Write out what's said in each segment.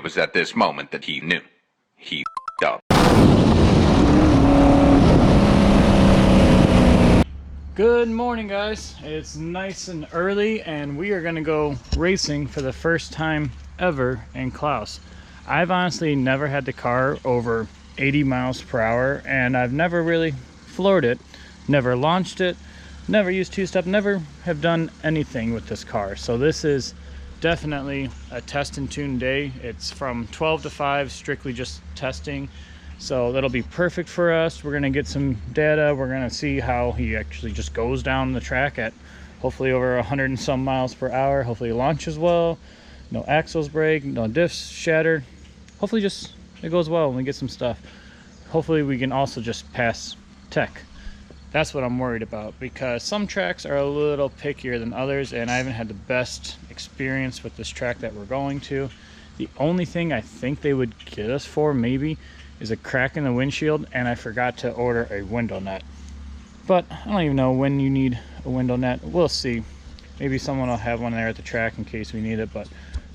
It was at this moment that he knew. He f***ed up. Good morning, guys. It's nice and early and we are going to go racing for the first time ever in Klaus. I've honestly never had the car over 80 miles per hour and I've never really floored it, never launched it, never used two-step, never have done anything with this car. So this is definitely a test and tune day. It's from 12 to 5, strictly just testing. So that'll be perfect for us. We're gonna get some data. We're gonna see how he actually just goes down the track at hopefully over 100 and some miles per hour. Hopefully he launches well, no axles break, no diffs shattered. Hopefully just it goes well and we get some stuff. Hopefully we can also just pass tech. That's what I'm worried about, because some tracks are a little pickier than others and I haven't had the best experience with this track that we're going to. The only thing I think they would get us for maybe is a crack in the windshield, and I forgot to order a window net. But I don't even know when you need a window net. We'll see. Maybe someone will have one there at the track in case we need it, but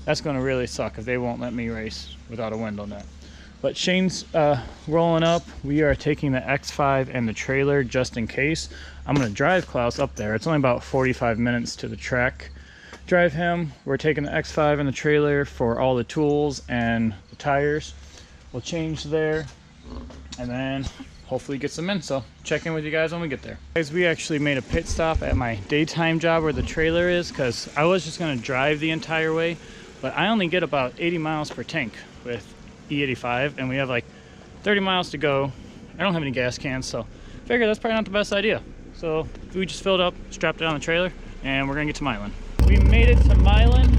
that's going to really suck if they won't let me race without a window net. But Shane's rolling up. We are taking the X5 and the trailer just in case. I'm going to drive Klaus up there. It's only about 45 minutes to the track. Drive him. We're taking the X5 and the trailer for all the tools and the tires. We'll change there and then hopefully get some in. So check in with you guys when we get there. Guys, we actually made a pit stop at my daytime job where the trailer is, because I was just going to drive the entire way, but I only get about 80 miles per tank with E85 and we have like 30 miles to go. I don't have any gas cans, so figure that's probably not the best idea. So we just filled up, strapped it on the trailer, and we're gonna get to Milan. We made it to Milan.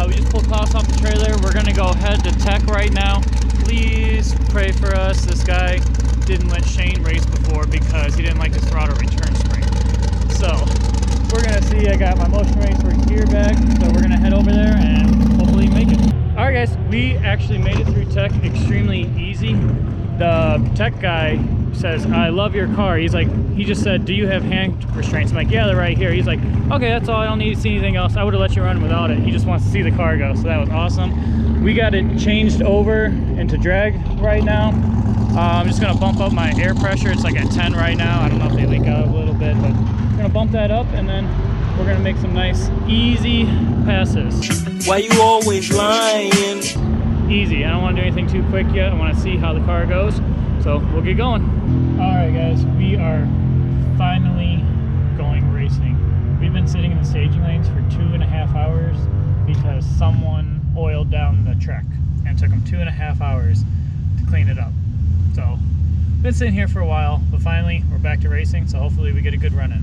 We just pulled Klaus off the trailer. We're gonna go head to tech right now. Please pray for us. This guy didn't let Shane race before because he didn't like his throttle return spring. So we're gonna see. I got my motion racer gear back, so we're gonna head over there and hopefully make it. All right, guys, we actually made it through tech extremely easy. The tech guy says, "I love your car." He's like, he just said, "Do you have hand restraints?" I'm like, "Yeah, they're right here." He's like, "Okay, that's all. I don't need to see anything else. I would have let you run without it." He just wants to see the car go, so that was awesome. We got it changed over into drag right now. I'm just gonna bump up my air pressure. It's like at 10 right now. I don't know if they leak out a little bit, but I'm gonna bump that up and then we're gonna make some nice easy passes. Why you always lying? Easy. I don't want to do anything too quick yet. I want to see how the car goes, so we'll get going. All right, guys, we are finally going racing. We've been sitting in the staging lanes for 2.5 hours because someone oiled down the track and it took them 2.5 hours to clean it up. So been sitting here for a while, but finally we're back to racing, so hopefully we get a good run in.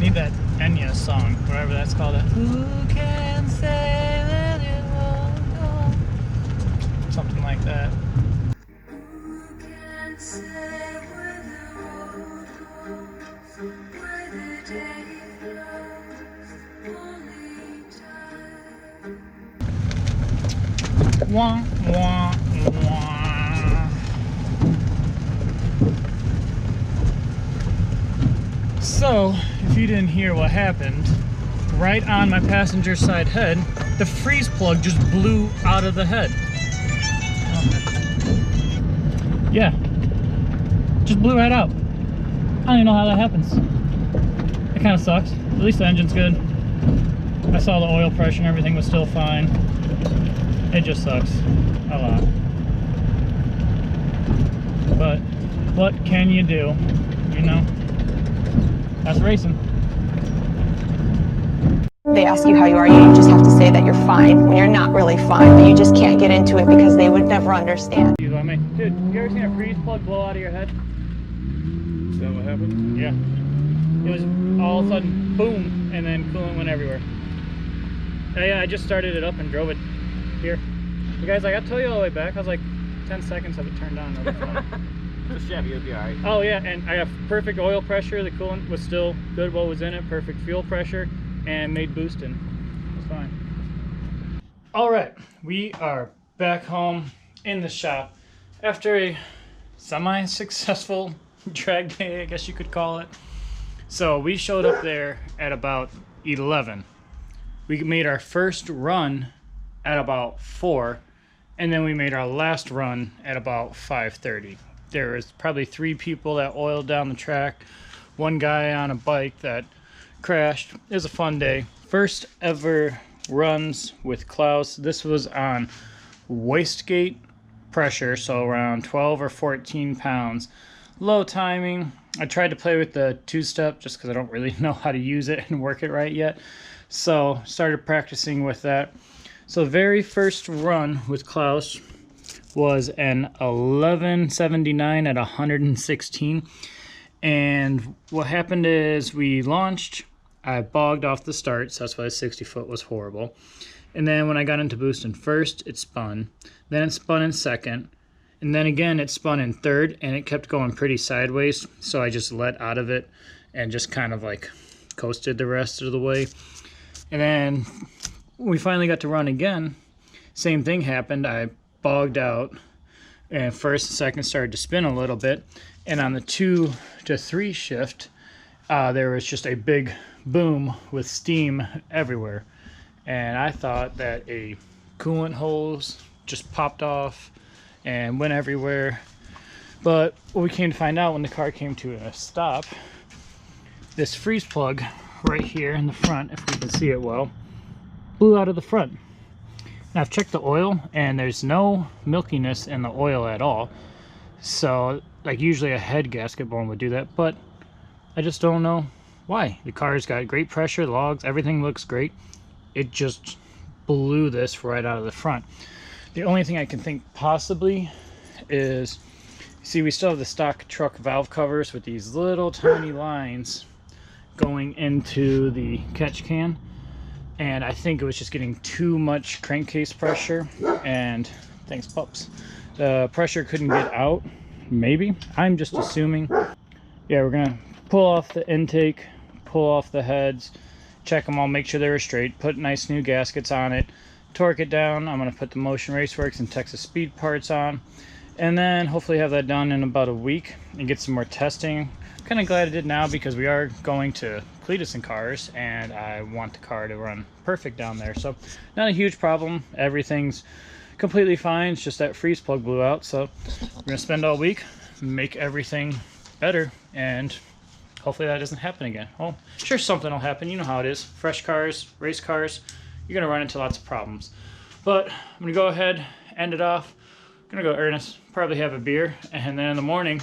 Need that Enya song, whatever that's called. Who can say that it won't go? Something like that. Who can say where the road goes, where the day flows, only time. Wah, wah, wah. So, if you didn't hear what happened, right on my passenger side head, the freeze plug just blew out of the head. Yeah, just blew right out. I don't even know how that happens. It kind of sucks. At least the engine's good. I saw the oil pressure and everything was still fine. It just sucks a lot. But what can you do, you know? That's racing. They ask you how you are, you just have to say that you're fine when you're not really fine, but you just can't get into it because they would never understand. Dude, you ever seen a freeze plug blow out of your head? Is that what happened? Yeah. It was all of a sudden, boom, and then coolant went everywhere. Yeah, I just started it up and drove it here. You guys, like, I told you all the way back, I was like 10 seconds of it turned on. It'll be fine. It's Chevy, it'll be alright. Oh yeah, and I have perfect oil pressure. The coolant was still good what was in it. Perfect fuel pressure, and made boosting. It's fine. All right, we are back home in the shop after a semi-successful drag day, I guess you could call it. So we showed up there at about 11. We made our first run at about 4, and then we made our last run at about 5:30. There was probably 3 people that oiled down the track, 1 guy on a bike that crashed. It was a fun day. First ever runs with Klaus. This was on wastegate pressure, so around 12 or 14 pounds. Low timing. I tried to play with the 2-step just because I don't really know how to use it and work it right yet. So started practicing with that. So the very first run with Klaus was an 1179 at 116, and what happened is we launched, I bogged off the start, so that's why the 60 foot was horrible. And then when I got into boosting first, it spun, then it spun in second, and then again it spun in third, and it kept going pretty sideways, so I just let out of it and just kind of like coasted the rest of the way. And then we finally got to run again. Same thing happened. I bogged out, and first and second started to spin a little bit, and on the 2 to 3 shift there was just a big boom with steam everywhere, and I thought that a coolant hose just popped off and went everywhere. But what we came to find out when the car came to a stop, this freeze plug right here in the front, if we can see it well, blew out of the front. Now I've checked the oil and there's no milkiness in the oil at all. So like usually a head gasket blown would do that, but I just don't know why. The car's got great pressure, logs, everything looks great. It just blew this right out of the front. The only thing I can think possibly is, see, we still have the stock truck valve covers with these little tiny lines going into the catch can. And I think it was just getting too much crankcase pressure, and thanks pups, the pressure couldn't get out, maybe. I'm just assuming. Yeah, we're gonna pull off the intake, pull off the heads, check them all, make sure they were straight, put nice new gaskets on it, torque it down. I'm gonna put the Motion Raceworks and Texas Speed parts on, and then hopefully have that done in about a week and get some more testing. I'm kind of glad I did now because we are going to Cletus and Cars, and I want the car to run perfect down there. So not a huge problem. Everything's completely fine. It's just that freeze plug blew out. So we're gonna spend all week, make everything better, and hopefully that doesn't happen again. Well, sure, something will happen. You know how it is. Fresh cars, race cars, you're gonna run into lots of problems. But I'm gonna go ahead, end it off. I'm gonna go earnest, probably have a beer, and then in the morning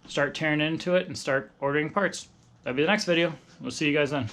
start tearing into it and start ordering parts. That'll be the next video. We'll see you guys then.